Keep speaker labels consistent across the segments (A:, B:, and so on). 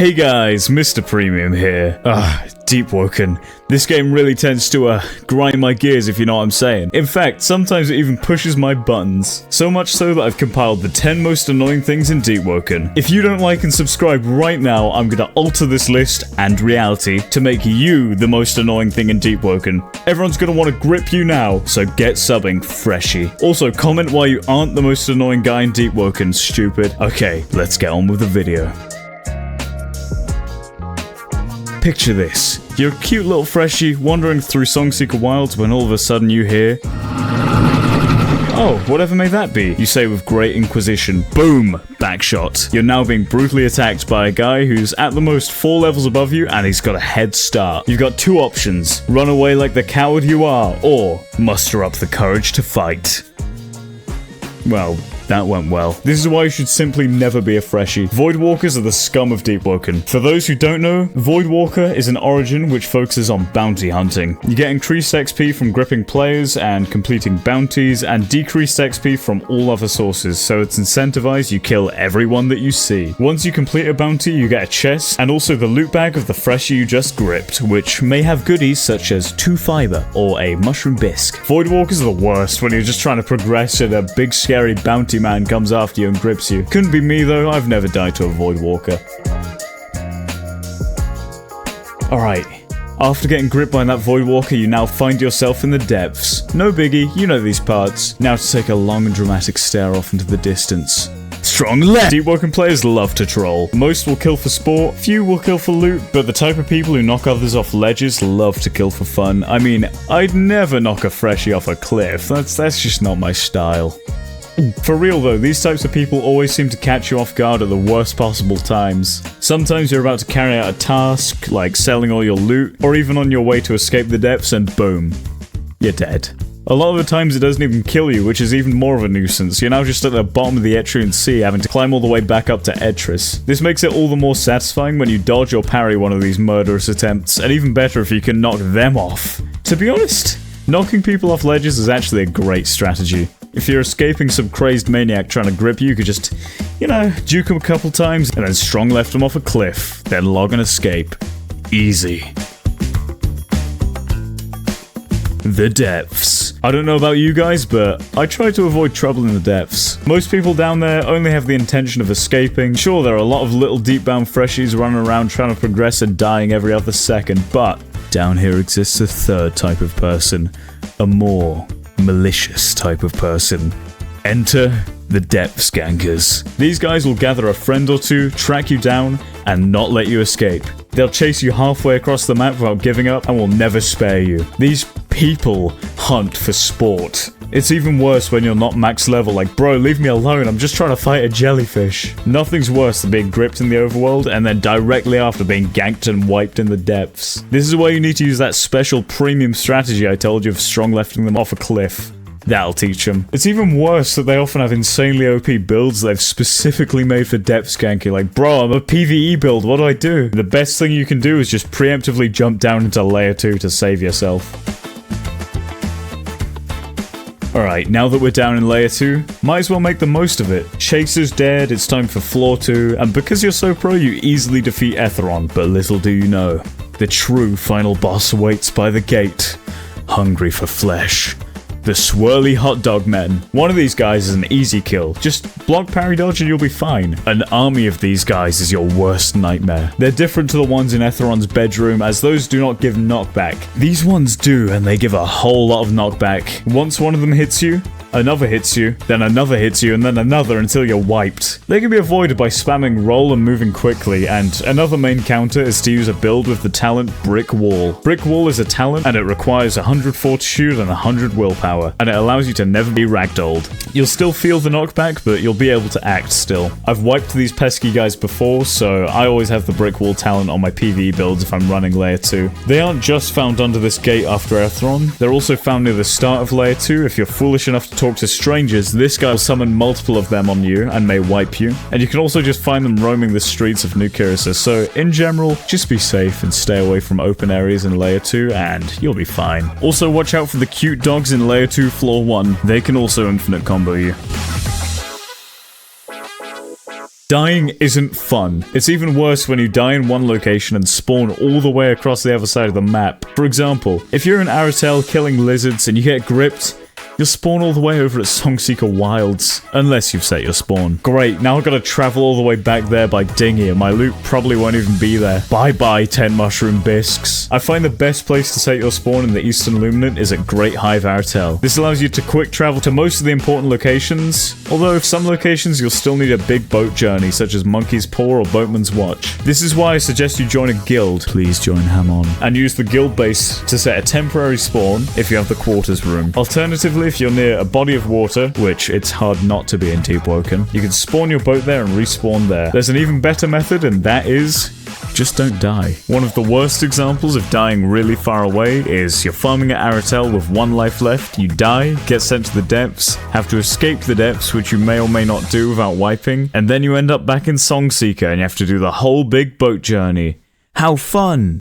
A: Hey guys, Mr. Premium here. Deepwoken. This game really tends to grind my gears, if you know what I'm saying. In fact, sometimes it even pushes my buttons. So much so that I've compiled the 10 most annoying things in Deepwoken. If you don't like and subscribe right now, I'm gonna alter this list and reality to make you the most annoying thing in Deepwoken. Everyone's gonna want to grip you now, so get subbing, freshie. Also, comment why you aren't the most annoying guy in Deepwoken, stupid. Okay, let's get on with the video. Picture this. You're a cute little freshie wandering through Songseeker Wilds when all of a sudden you hear... Oh, whatever may that be, you say with great inquisition. Boom! Backshot. You're now being brutally attacked by a guy who's at the most 4 levels above you and he's got a head start. You've got 2 options. Run away like the coward you are, or muster up the courage to fight. Well, that went well. This is why you should simply never be a freshie. Voidwalkers are the scum of Deepwoken. For those who don't know, Voidwalker is an origin which focuses on bounty hunting. You get increased XP from gripping players and completing bounties, and decreased XP from all other sources, so it's incentivized you kill everyone that you see. Once you complete a bounty, you get a chest, and also the loot bag of the freshie you just gripped, which may have goodies such as 2 fiber or a mushroom bisque. Voidwalkers are the worst when you're just trying to progress and a big scary bounty man comes after you and grips you. Couldn't be me though, I've never died to a Voidwalker. Alright, after getting gripped by that Voidwalker, you now find yourself in the depths. No biggie, you know these parts. Now to take a long and dramatic stare off into the distance. Strong left! Deepwoken players love to troll. Most will kill for sport, few will kill for loot, but the type of people who knock others off ledges love to kill for fun. I mean, I'd never knock a freshie off a cliff, that's just not my style. For real though, these types of people always seem to catch you off guard at the worst possible times. Sometimes you're about to carry out a task, like selling all your loot, or even on your way to escape the depths and boom, you're dead. A lot of the times it doesn't even kill you, which is even more of a nuisance. You're now just at the bottom of the Etrian Sea, having to climb all the way back up to Etris. This makes it all the more satisfying when you dodge or parry one of these murderous attempts, and even better if you can knock them off. To be honest, knocking people off ledges is actually a great strategy. If you're escaping some crazed maniac trying to grip you, you could just, you know, juke him a couple times and then strong left him off a cliff, then log an escape. Easy. The depths. I don't know about you guys, but I try to avoid trouble in the depths. Most people down there only have the intention of escaping. Sure, there are a lot of little deep-bound freshies running around trying to progress and dying every other second, but down here exists a third type of person. A more malicious type of person. Enter the depths gankers. These guys will gather a friend or two, track you down, and not let you escape. They'll chase you halfway across the map without giving up and will never spare you. These people hunt for sport. It's even worse when you're not max level, like, bro, leave me alone, I'm just trying to fight a jellyfish. Nothing's worse than being gripped in the overworld and then directly after being ganked and wiped in the depths. This is why you need to use that special premium strategy I told you of strong lefting them off a cliff. That'll teach them. It's even worse that they often have insanely OP builds they've specifically made for depths ganking. Like, bro, I'm a PvE build, what do I do? The best thing you can do is just preemptively jump down into layer 2 to save yourself. Alright, now that we're down in layer 2, might as well make the most of it. Chaser's dead, it's time for floor 2, and because you're so pro, you easily defeat Etheron, but little do you know, the true final boss waits by the gate, hungry for flesh. The swirly hot dog men. One of these guys is an easy kill. Just block parry dodge and you'll be fine. An army of these guys is your worst nightmare. They're different to the ones in Etheron's bedroom, as those do not give knockback. These ones do, and they give a whole lot of knockback. Once one of them hits you, another hits you, then another hits you, and then another until you're wiped. They can be avoided by spamming roll and moving quickly, and another main counter is to use a build with the talent Brick Wall. Brick Wall is a talent, and it requires 100 fortitude and 100 willpower, and it allows you to never be ragdolled. You'll still feel the knockback, but you'll be able to act still. I've wiped these pesky guys before, so I always have the Brick Wall talent on my PvE builds if I'm running layer 2. They aren't just found under this gate after Etheron, they're also found near the start of layer 2 if you're foolish enough to talk to strangers. This guy will summon multiple of them on you and may wipe you. And you can also just find them roaming the streets of New Kirissa. So in general, just be safe and stay away from open areas in layer 2 and you'll be fine. Also watch out for the cute dogs in layer 2 floor 1. They can also infinite combo you. Dying isn't fun. It's even worse when you die in one location and spawn all the way across the other side of the map. For example, if you're in Aratel killing lizards and you get gripped, you'll spawn all the way over at Songseeker Wilds. Unless you've set your spawn. Great, now I've got to travel all the way back there by dinghy and my loot probably won't even be there. Bye-bye, 10 mushroom bisques. I find the best place to set your spawn in the Eastern Luminant is at Great Hive Aratel. This allows you to quick travel to most of the important locations, although if some locations you'll still need a big boat journey such as Monkey's Paw or Boatman's Watch. This is why I suggest you join a guild. Please join Hamon. And use the guild base to set a temporary spawn if you have the quarters room. Alternatively, if you're near a body of water, which it's hard not to be in Deepwoken, you can spawn your boat there and respawn there. There's an even better method, and that is just don't die. One of the worst examples of dying really far away is you're farming at Aratel with 1 life left, you die, get sent to the depths, have to escape the depths, which you may or may not do without wiping, and then you end up back in Songseeker and you have to do the whole big boat journey. How fun!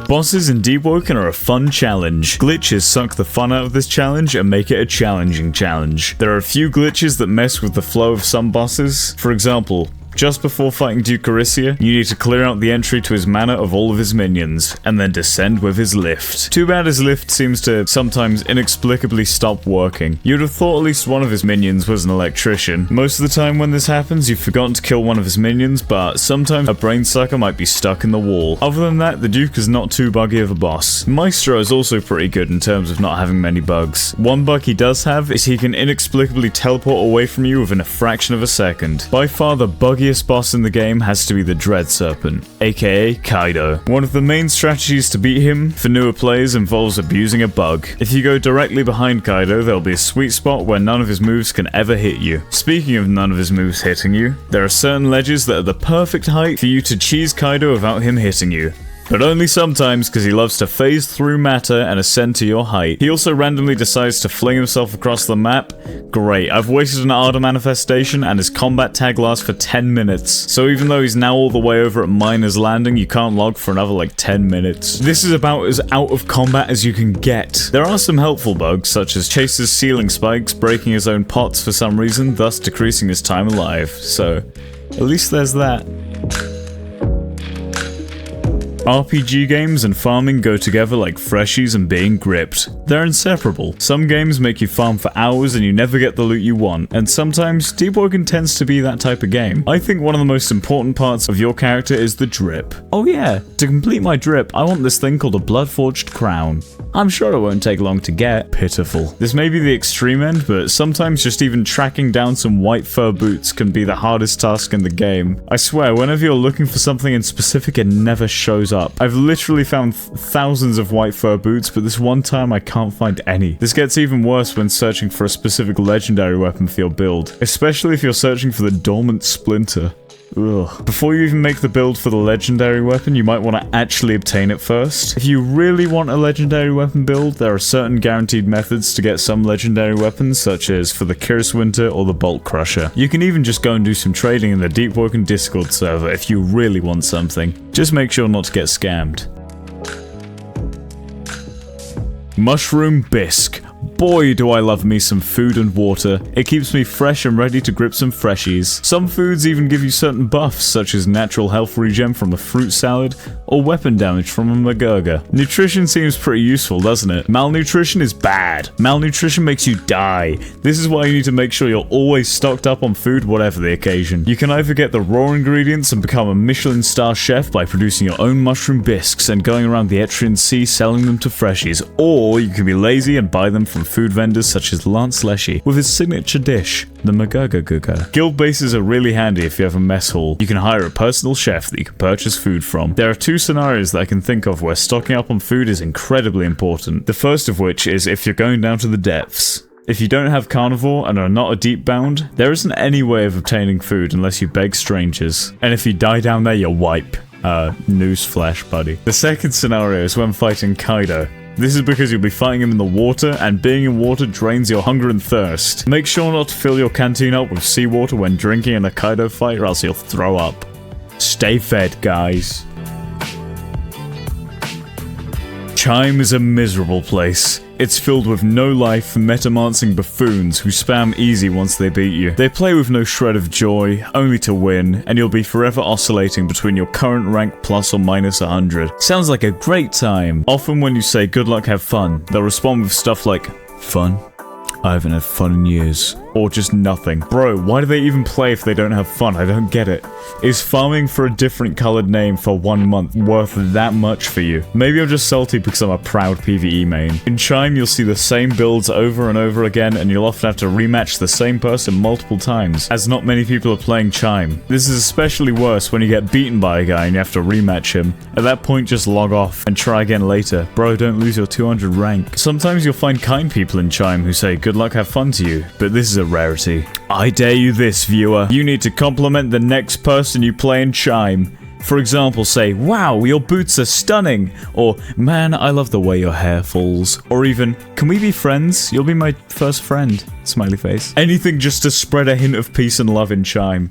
A: Bosses in Deepwoken are a fun challenge. Glitches suck the fun out of this challenge and make it a challenging challenge. There are a few glitches that mess with the flow of some bosses. For example, just before fighting Duke Garisia, you need to clear out the entry to his manor of all of his minions, and then descend with his lift. Too bad his lift seems to sometimes inexplicably stop working. You'd have thought at least one of his minions was an electrician. Most of the time when this happens, you've forgotten to kill one of his minions, but sometimes a brain sucker might be stuck in the wall. Other than that, the Duke is not too buggy of a boss. Maestro is also pretty good in terms of not having many bugs. One bug he does have is he can inexplicably teleport away from you within a fraction of a second. By far the buggiest boss in the game has to be the Dread Serpent, aka Kaido. One of the main strategies to beat him for newer players involves abusing a bug. If you go directly behind Kaido, there'll be a sweet spot where none of his moves can ever hit you. Speaking of none of his moves hitting you, there are certain ledges that are the perfect height for you to cheese Kaido without him hitting you. But only sometimes, because he loves to phase through matter and ascend to your height. He also randomly decides to fling himself across the map. Great, I've wasted an Ardor manifestation and his combat tag lasts for 10 minutes. So even though he's now all the way over at Miner's Landing, you can't log for another like 10 minutes. This is about as out of combat as you can get. There are some helpful bugs, such as Chase's ceiling spikes, breaking his own pots for some reason, thus decreasing his time alive. So, at least there's that. RPG games and farming go together like freshies and being gripped. They're inseparable. Some games make you farm for hours and you never get the loot you want, and sometimes Deepwoken tends to be that type of game. I think one of the most important parts of your character is the drip. Oh yeah, to complete my drip, I want this thing called a Bloodforged Crown. I'm sure it won't take long to get. Pitiful. This may be the extreme end, but sometimes just even tracking down some white fur boots can be the hardest task in the game. I swear, whenever you're looking for something in specific, it never shows up. I've literally found thousands of white fur boots, but this one time I can't find any. This gets even worse when searching for a specific legendary weapon for your build, especially if you're searching for the Dormant Splinter. Ugh. Before you even make the build for the legendary weapon, you might want to actually obtain it first. If you really want a legendary weapon build, there are certain guaranteed methods to get some legendary weapons, such as for the Kiriswinter or the Bolt Crusher. You can even just go and do some trading in the Deepwoken Discord server if you really want something. Just make sure not to get scammed. Mushroom Bisque. Boy, do I love me some food and water. It keeps me fresh and ready to grip some freshies. Some foods even give you certain buffs, such as natural health regen from a fruit salad, or weapon damage from a McGurger. Nutrition seems pretty useful, doesn't it? Malnutrition is bad. Malnutrition makes you die. This is why you need to make sure you're always stocked up on food, whatever the occasion. You can either get the raw ingredients and become a Michelin star chef by producing your own mushroom bisques and going around the Etrian Sea selling them to freshies, or you can be lazy and buy them from food vendors such as Lance Leshy with his signature dish, the McGurger. Guild bases are really handy if you have a mess hall. You can hire a personal chef that you can purchase food from. There are two scenarios that I can think of where stocking up on food is incredibly important. The first of which is if you're going down to the depths. If you don't have carnivore and are not a deep bound, there isn't any way of obtaining food unless you beg strangers. And if you die down there, you wipe. Newsflash, buddy. The second scenario is when fighting Kaido. This is because you'll be fighting him in the water, and being in water drains your hunger and thirst. Make sure not to fill your canteen up with seawater when drinking in a Kaido fight, or else you'll throw up. Stay fed, guys. Chime is a miserable place. It's filled with no life, metamancing buffoons who spam easy once they beat you. They play with no shred of joy, only to win, and you'll be forever oscillating between your current rank plus or minus 100. Sounds like a great time. Often when you say good luck, have fun, they'll respond with stuff like, fun? I haven't had fun in years. Or just nothing. Bro, why do they even play if they don't have fun? I don't get it. Is farming for a different colored name for 1 month worth that much for you? Maybe I'm just salty because I'm a proud PvE main. In Chime, you'll see the same builds over and over again, and you'll often have to rematch the same person multiple times, as not many people are playing Chime. This is especially worse when you get beaten by a guy and you have to rematch him. At that point, just log off and try again later. Bro, don't lose your 200 rank. Sometimes you'll find kind people in Chime who say good luck, have fun to you, but this is a rarity. I dare you this, viewer. You need to compliment the next person you play in Chime. For example, say, wow, your boots are stunning, or man, I love the way your hair falls, or even, can we be friends? You'll be my first friend. Smiley face. Anything just to spread a hint of peace and love in Chime.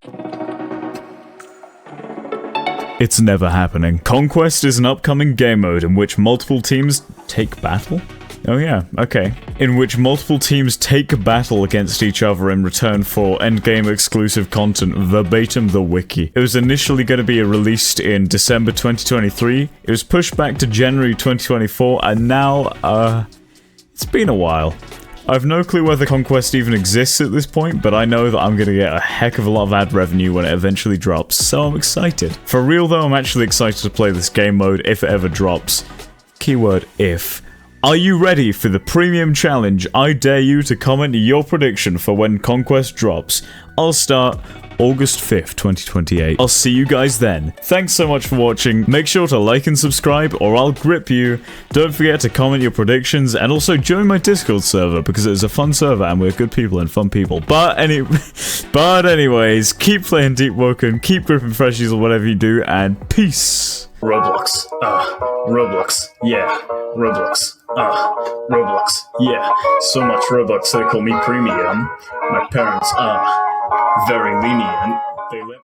A: It's never happening. Conquest is an upcoming game mode in which multiple teams take battle? Oh yeah, okay. In which multiple teams take battle against each other in return for endgame exclusive content, verbatim the wiki. It was initially going to be released in December 2023, it was pushed back to January 2024, and now, it's been a while. I have no clue whether Conquest even exists at this point, but I know that I'm going to get a heck of a lot of ad revenue when it eventually drops, so I'm excited. For real though, I'm actually excited to play this game mode if it ever drops. Keyword if. Are you ready for the premium challenge? I dare you to comment your prediction for when Conquest drops. I'll start August 5th, 2028. I'll see you guys then. Thanks so much for watching. Make sure to like and subscribe or I'll grip you. Don't forget to comment your predictions and also join my Discord server because it's a fun server and we're good people and fun people. But anyways, keep playing Deepwoken, keep gripping freshies or whatever you do, and peace.
B: Roblox, Roblox, yeah, Roblox, Roblox, yeah, so much Robux they call me premium. My parents are very lenient. They let